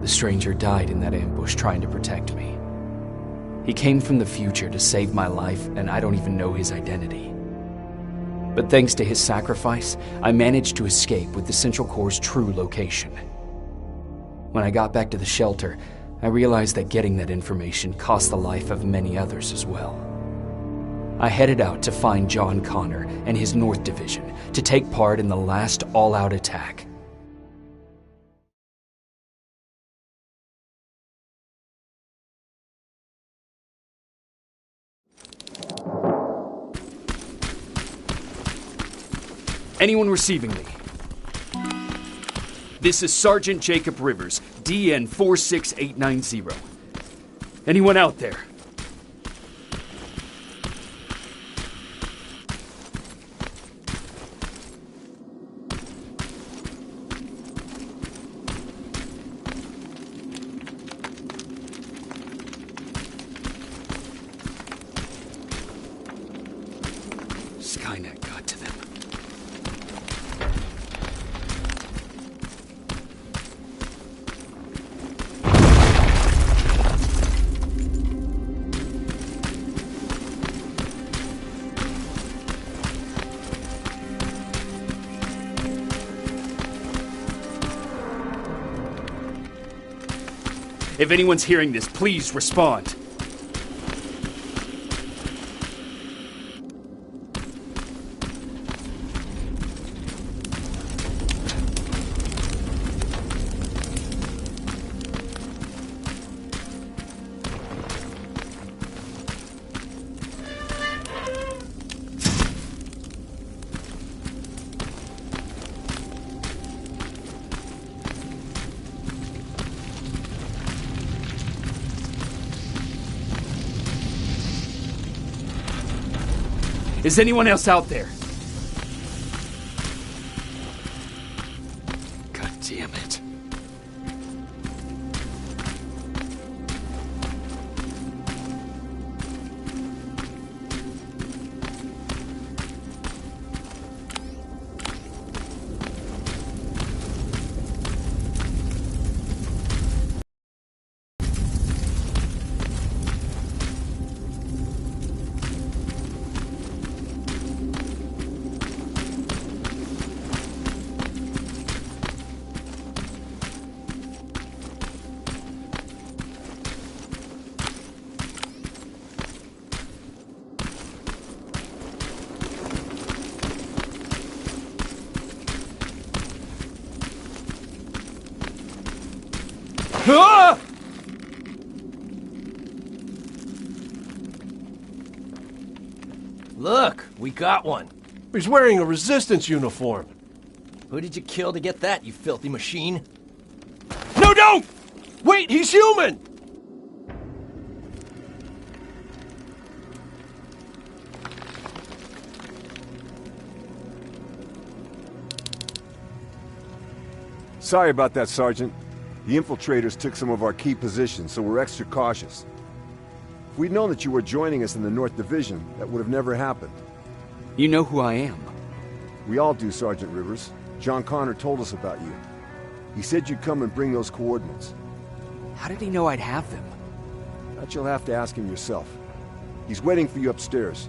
The stranger died in that ambush trying to protect me. He came from the future to save my life, and I don't even know his identity. But thanks to his sacrifice, I managed to escape with the Central Core's true location. When I got back to the shelter, I realized that getting that information cost the life of many others as well. I headed out to find John Connor and his North Division to take part in the last all-out attack. Anyone receiving me? This is Sergeant Jacob Rivers, DN 46890. Anyone out there? Skynet got to them. If anyone's hearing this, please respond. Is anyone else out there? God damn it. Ah! Look, we got one. He's wearing a Resistance uniform. Who did you kill to get that, you filthy machine? No, don't! Wait, he's human! Sorry about that, Sergeant. The infiltrators took some of our key positions, so we're extra cautious. If we'd known that you were joining us in the North Division, that would have never happened. You know who I am. We all do, Sergeant Rivers. John Connor told us about you. He said you'd come and bring those coordinates. How did he know I'd have them? That you'll have to ask him yourself. He's waiting for you upstairs.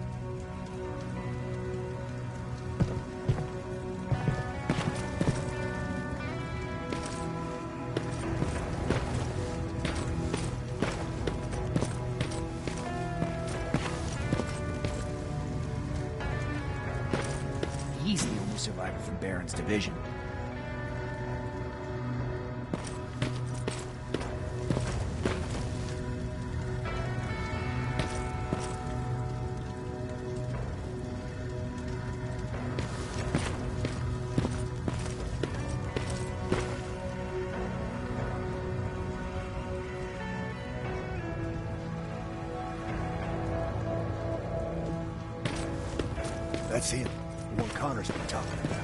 He's the only survivor from Baron's division. That's him, the one Connor's been talking about.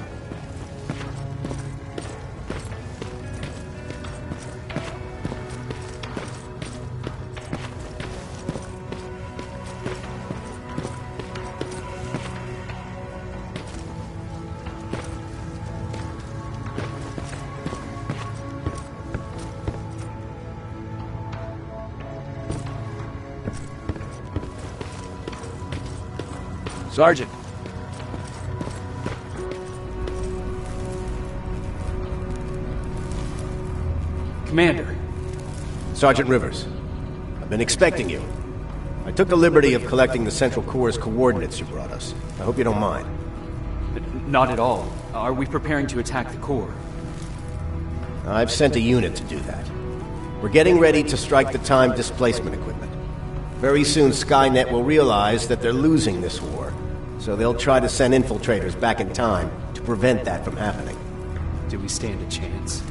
Sergeant. Commander. Sergeant Rivers, I've been expecting you. I took the liberty of collecting the Central Corps' coordinates you brought us. I hope you don't mind. Not at all. Are we preparing to attack the Corps? I've sent a unit to do that. We're getting ready to strike the time displacement equipment. Very soon Skynet will realize that they're losing this war, so they'll try to send infiltrators back in time to prevent that from happening. Do we stand a chance?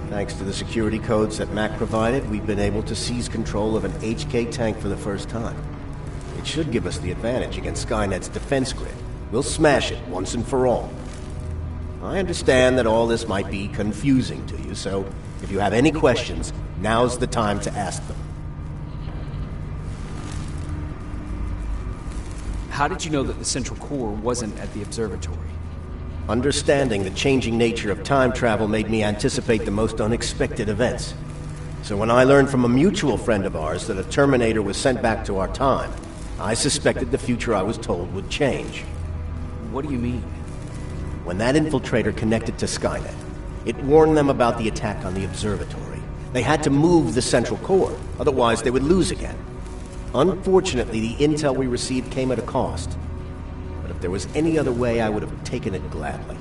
Thanks to the security codes that Mac provided, we've been able to seize control of an HK tank for the first time. It should give us the advantage against Skynet's defense grid. We'll smash it once and for all. I understand that all this might be confusing to you, so if you have any questions, now's the time to ask them. How did you know that the Central Corps wasn't at the observatory? Understanding the changing nature of time travel made me anticipate the most unexpected events. So when I learned from a mutual friend of ours that a Terminator was sent back to our time, I suspected the future I was told would change. What do you mean? When that infiltrator connected to Skynet, it warned them about the attack on the observatory. They had to move the Central Corps, otherwise they would lose again. Unfortunately, the intel we received came at a cost. But if there was any other way, I would have taken it gladly.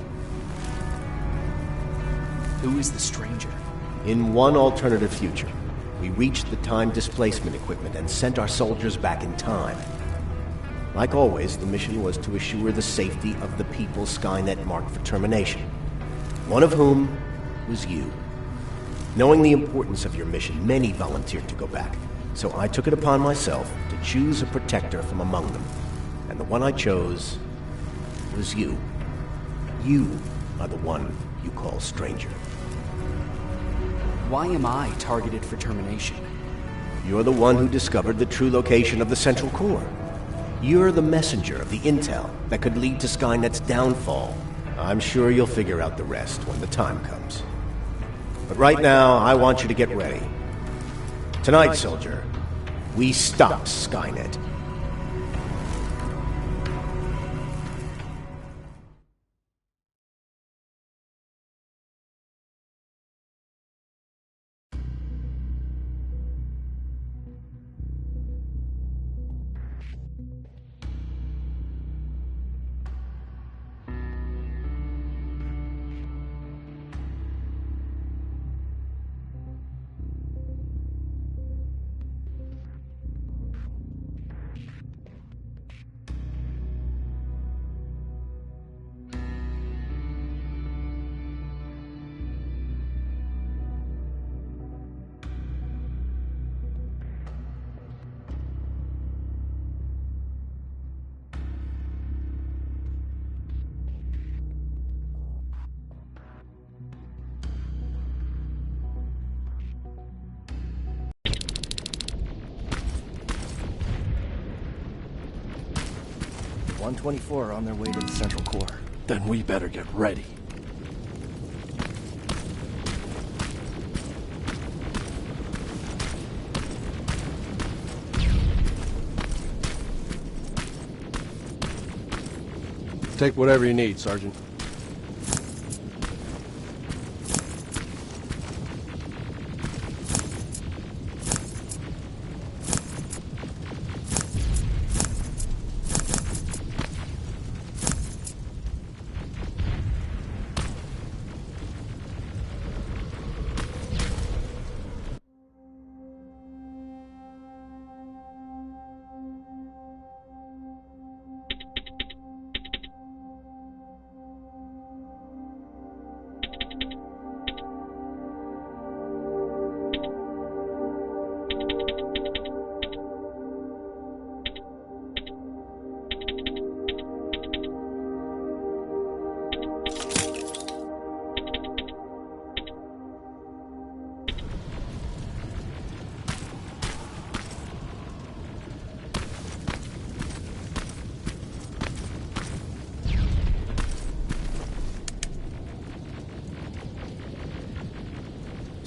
Who is the stranger? In one alternative future, we reached the time displacement equipment and sent our soldiers back in time. Like always, the mission was to assure the safety of the people Skynet marked for termination. One of whom was you. Knowing the importance of your mission, many volunteered to go back. So I took it upon myself to choose a protector from among them. And the one I chose was you. You are the one you call stranger. Why am I targeted for termination? You're the one who discovered the true location of the Central Corps. You're the messenger of the intel that could lead to Skynet's downfall. I'm sure you'll figure out the rest when the time comes. But right now, I want you to get ready. Tonight, soldier, we stop Skynet. $124 are on their way to the Central Corps. Then we better get ready. Take whatever you need, Sergeant.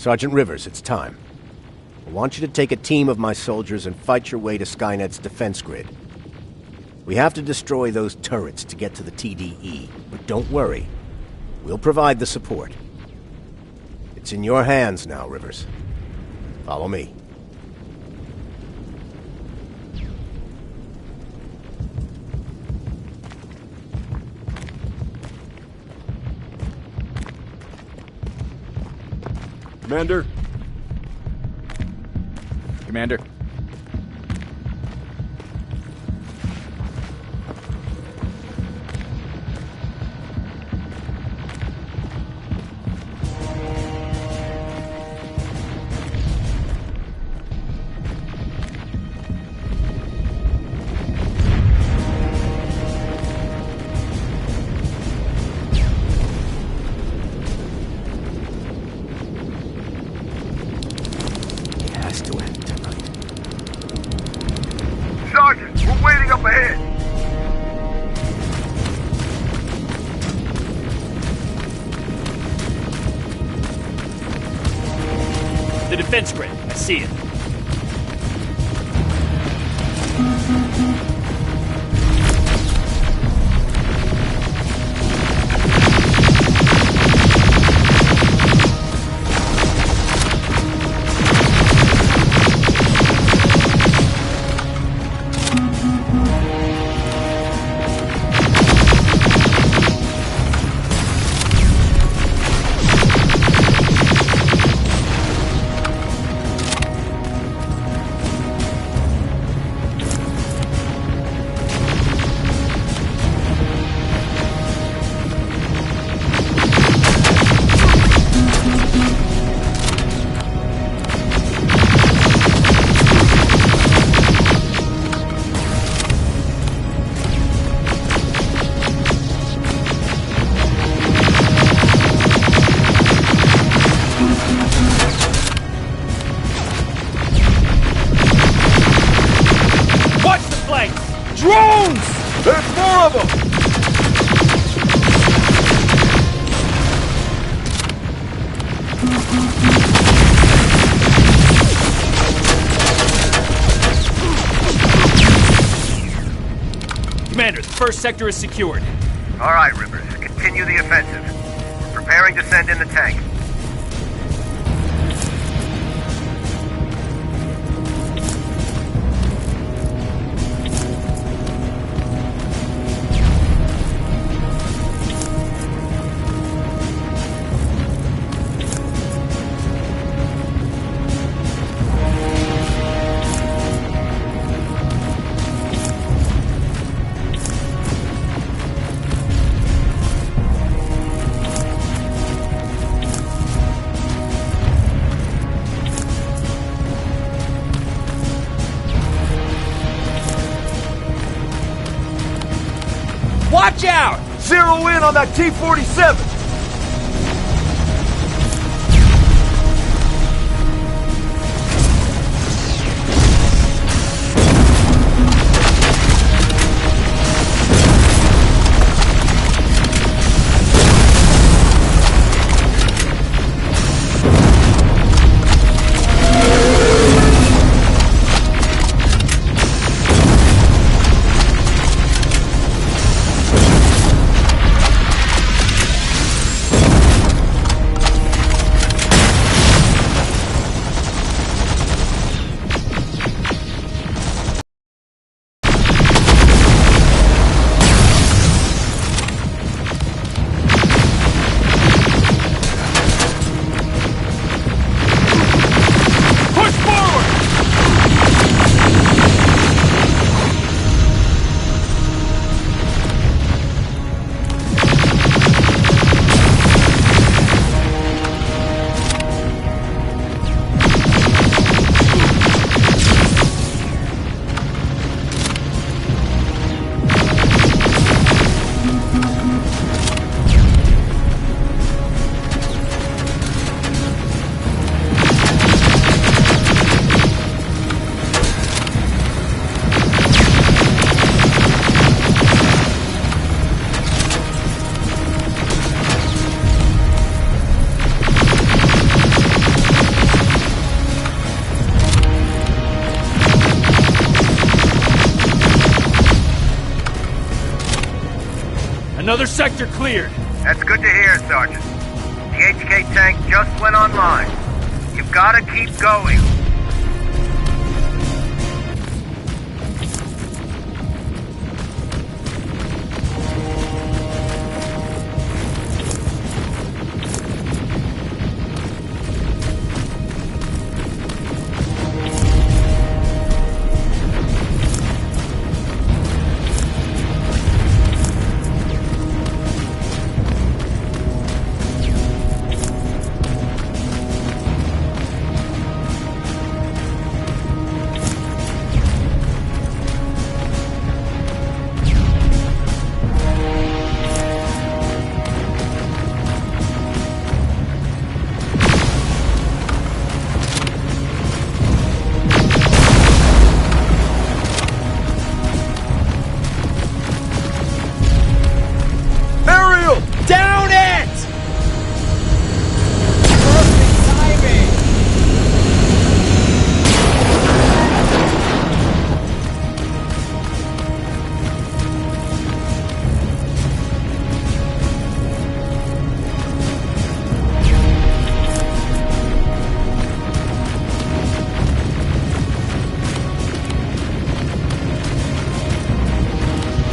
Sergeant Rivers, it's time. I want you to take a team of my soldiers and fight your way to Skynet's defense grid. We have to destroy those turrets to get to the TDE, but don't worry. We'll provide the support. It's in your hands now, Rivers. Follow me. Commander? Commander. Sergeant, we're waiting up ahead. The defense grid. I see it. Drones! There's more of them! Commander, the first sector is secured. All right, Rivers. Continue the offensive. We're preparing to send in the tank. Watch out! Zero in on that T-47! Another sector cleared. That's good to hear, Sergeant. The HK tank just went online. You've gotta keep going. Down it!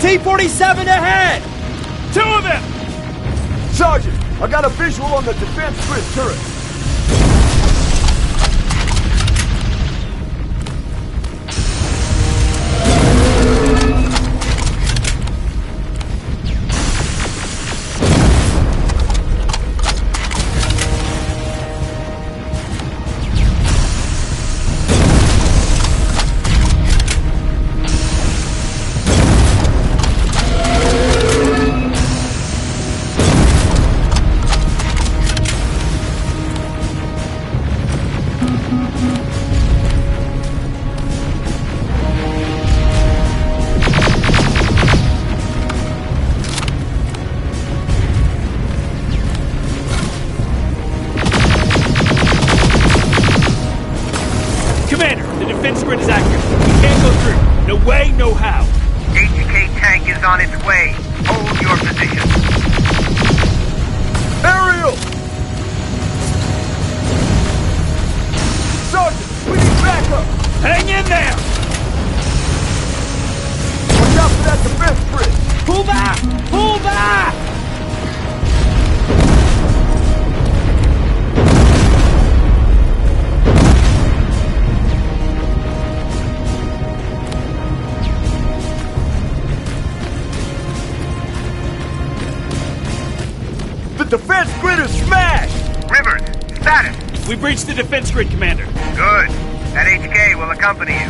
T-47 ahead! Two of them! Sergeant, I got a visual on the defense grid turret. Commander, the defense grid is active. We can't go through. No way, no how. HK tank is on its way. Hold your position. Aerial! Sergeant, we need backup! Hang in there! Watch out for that defense grid! Pull back! Pull back! The defense grid is smashed! Rivers, status. We breached the defense grid, Commander. Good. That HK will accompany you.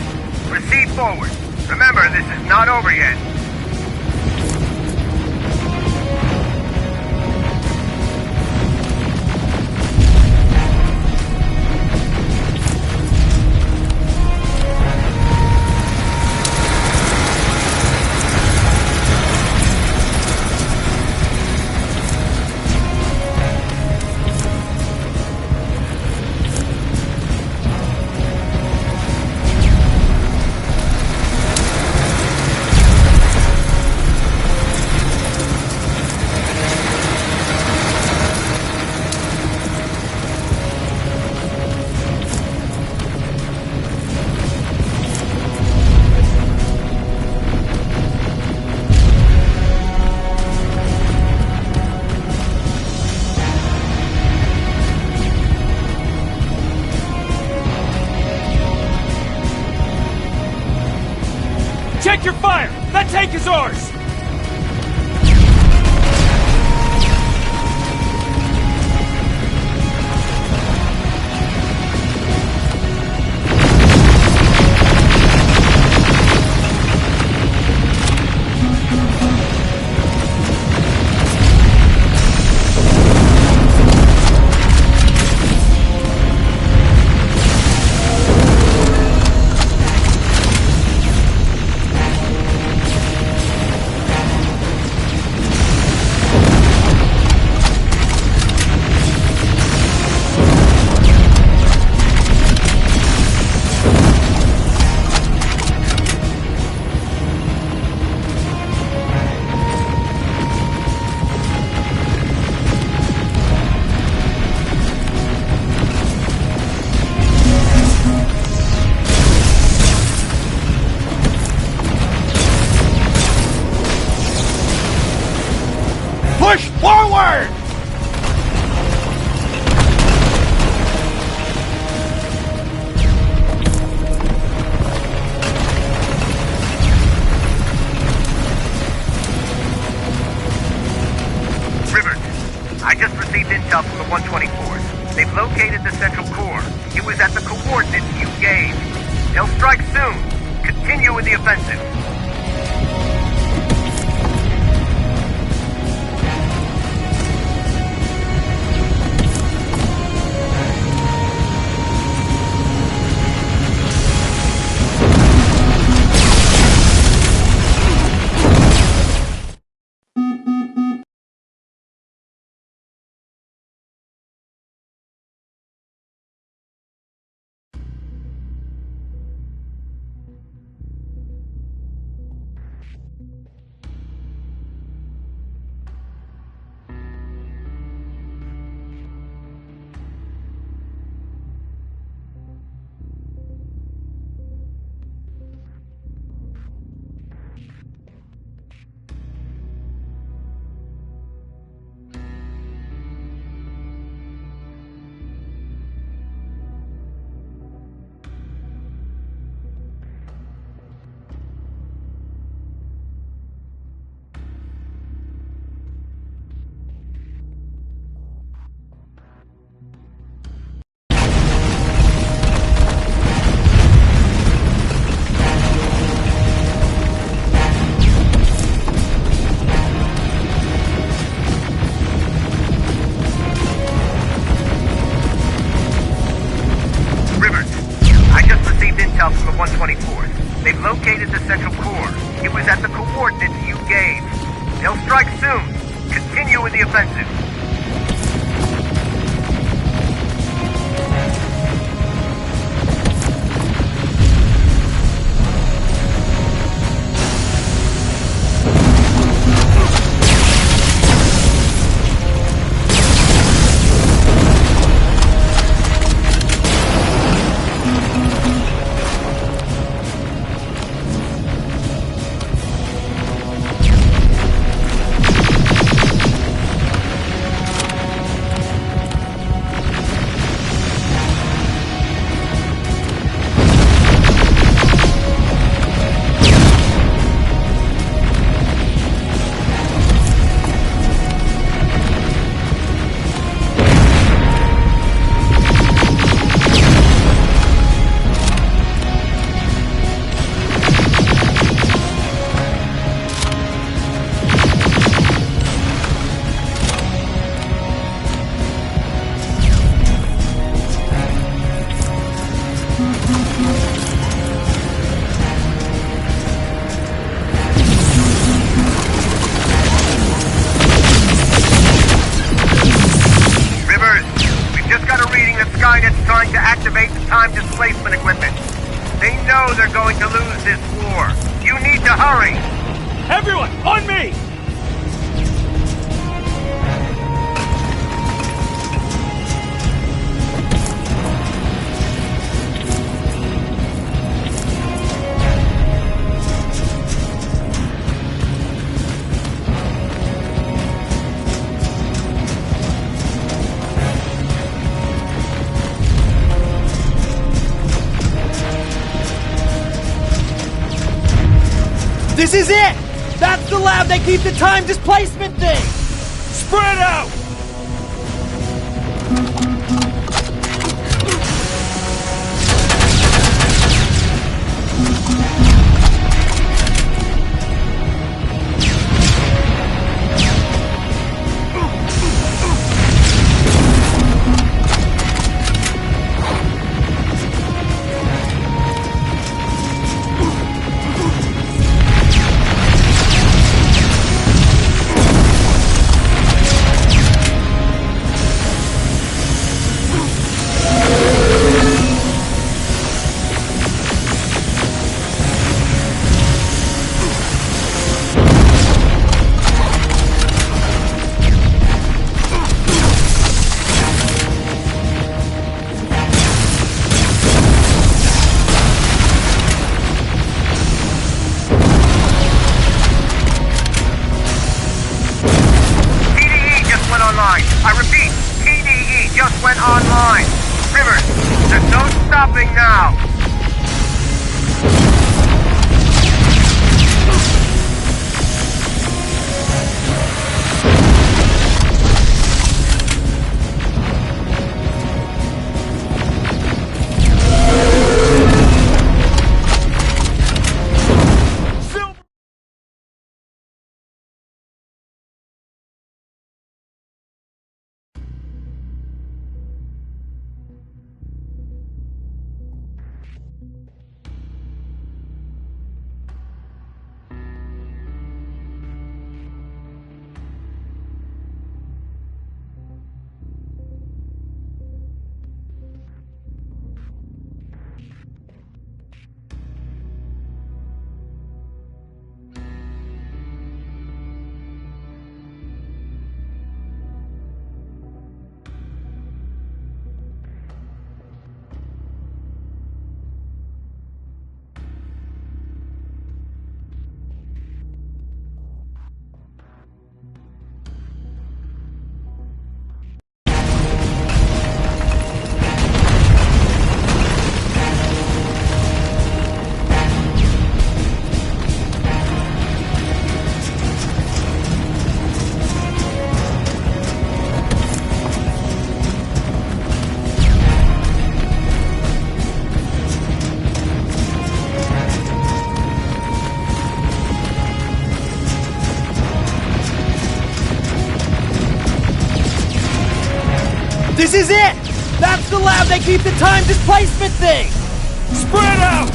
Proceed forward. Remember, this is not over yet. Check your fire! That tank is ours! located the central core. It was at the coordinates you gave. They'll strike soon. Continue with the offensive. Intel from the 124th. They've located the central core. It was at the coordinates you gave. They'll strike soon. Continue with the offensive. Trying to activate the time displacement equipment. They know they're going to lose this war. You need to hurry! Everyone, on me! This is it! That's the lab that keeps the time displacement thing! Spread out! I repeat, PDE just went online. Rivers, there's no stopping now. This is it! That's the lab they keep the time displacement thing! Spread out!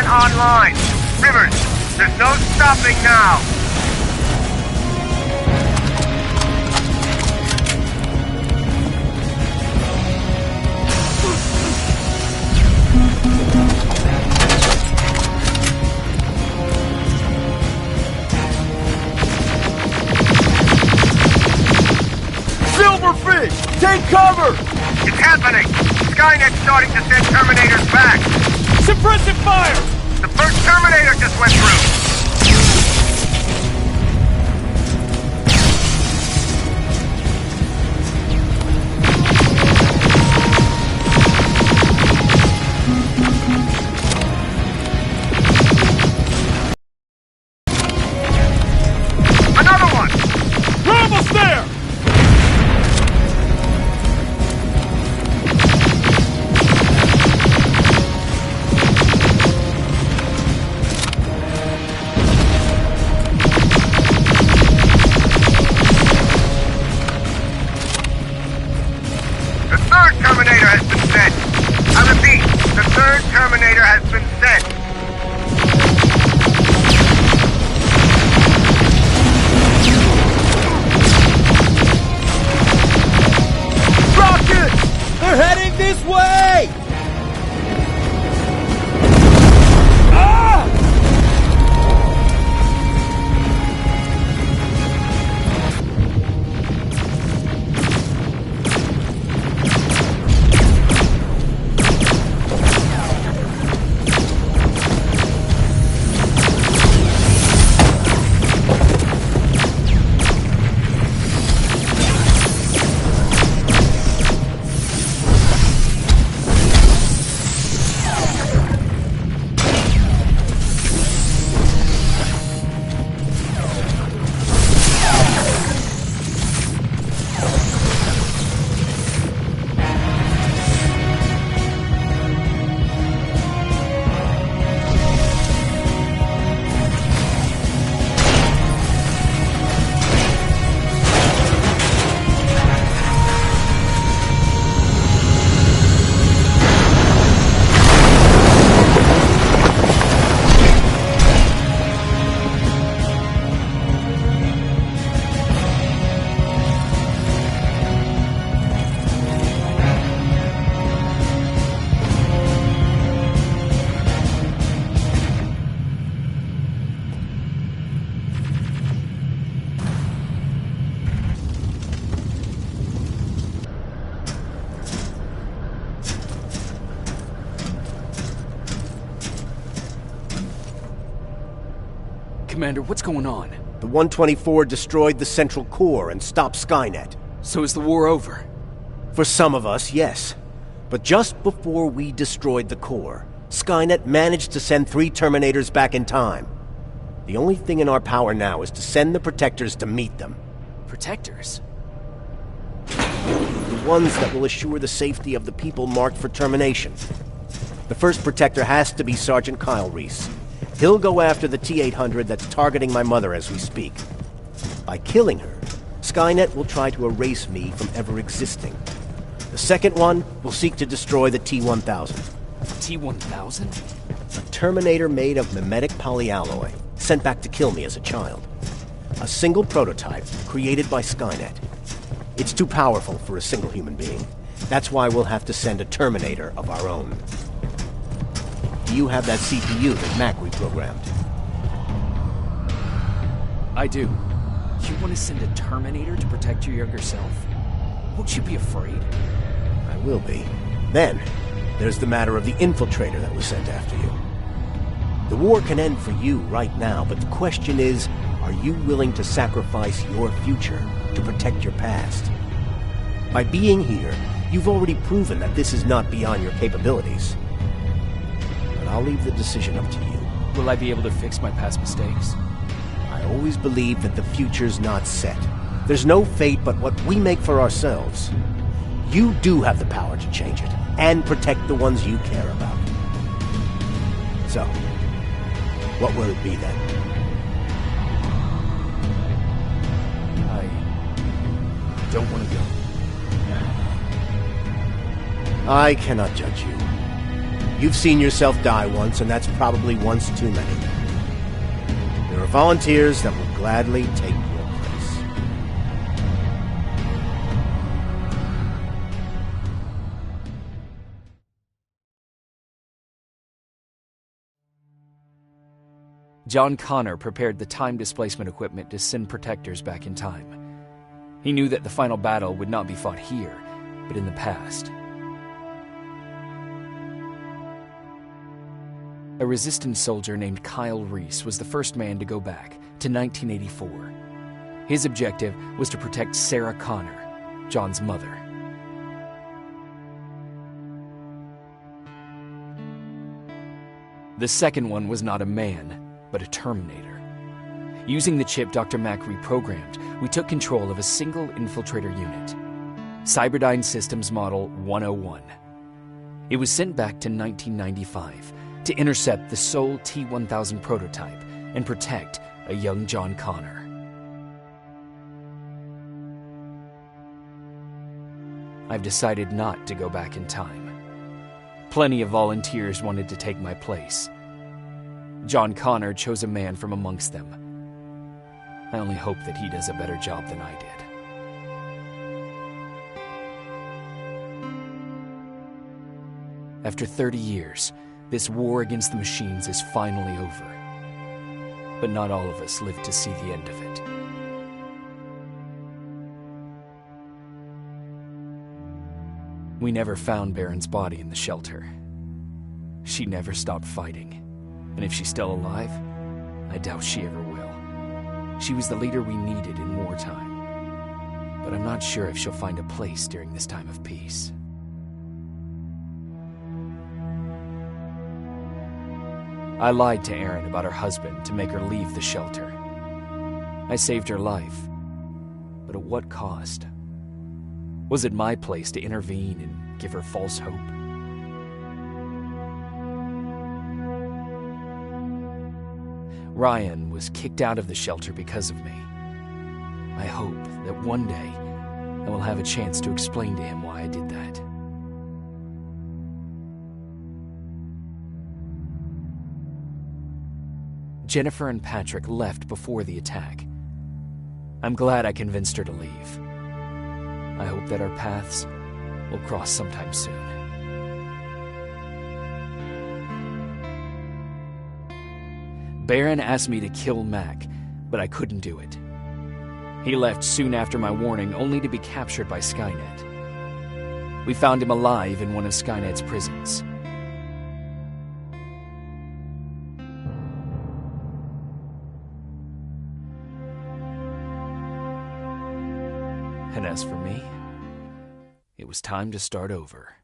Online. Rivers, there's no stopping now. Silverfish, take cover! It's happening. Skynet's starting to send Terminators back. Suppressive fire! The first Terminator just went through! Another one! We're almost there! Terminator has been sent. I repeat, the third Terminator has been sent. Rocket! They're heading this way! Commander, what's going on? The 124 destroyed the central core and stopped Skynet. So is the war over? For some of us, yes. But just before we destroyed the core, Skynet managed to send 3 Terminators back in time. The only thing in our power now is to send the Protectors to meet them. Protectors? The ones that will assure the safety of the people marked for termination. The first Protector has to be Sergeant Kyle Reese. He'll go after the T-800 that's targeting my mother as we speak. By killing her, Skynet will try to erase me from ever existing. The second one will seek to destroy the T-1000. T-1000? A Terminator made of mimetic polyalloy, sent back to kill me as a child. A single prototype created by Skynet. It's too powerful for a single human being. That's why we'll have to send a Terminator of our own. Do you have that CPU that Mac reprogrammed? I do. You want to send a Terminator to protect your younger self? Won't you be afraid? I will be. Then, there's the matter of the infiltrator that was sent after you. The war can end for you right now, but the question is, are you willing to sacrifice your future to protect your past? By being here, you've already proven that this is not beyond your capabilities. But I'll leave the decision up to you. Will I be able to fix my past mistakes? I always believe that the future's not set. There's no fate but what we make for ourselves. You do have the power to change it, and protect the ones you care about. So, what will it be then? I don't want to go. I cannot judge you. You've seen yourself die once, and that's probably once too many. There are volunteers that will gladly take your place. John Connor prepared the time displacement equipment to send protectors back in time. He knew that the final battle would not be fought here, but in the past. A Resistance soldier named Kyle Reese was the first man to go back to 1984. His objective was to protect Sarah Connor, John's mother. The second one was not a man, but a Terminator. Using the chip Dr. Mack reprogrammed, we took control of a single infiltrator unit, Cyberdyne Systems Model 101. It was sent back to 1995 to intercept the Sol T-1000 prototype and protect a young John Connor. I've decided not to go back in time. Plenty of volunteers wanted to take my place. John Connor chose a man from amongst them. I only hope that he does a better job than I did. After 30 years, this war against the machines is finally over. But not all of us lived to see the end of it. We never found Baron's body in the shelter. She never stopped fighting. And if she's still alive, I doubt she ever will. She was the leader we needed in wartime. But I'm not sure if she'll find a place during this time of peace. I lied to Erin about her husband to make her leave the shelter. I saved her life, but at what cost? Was it my place to intervene and give her false hope? Ryan was kicked out of the shelter because of me. I hope that one day I will have a chance to explain to him why I did that. Jennifer and Patrick left before the attack. I'm glad I convinced her to leave. I hope that our paths will cross sometime soon. Baron asked me to kill Mac, but I couldn't do it. He left soon after my warning, only to be captured by Skynet. We found him alive in one of Skynet's prisons. And as for me, it was time to start over.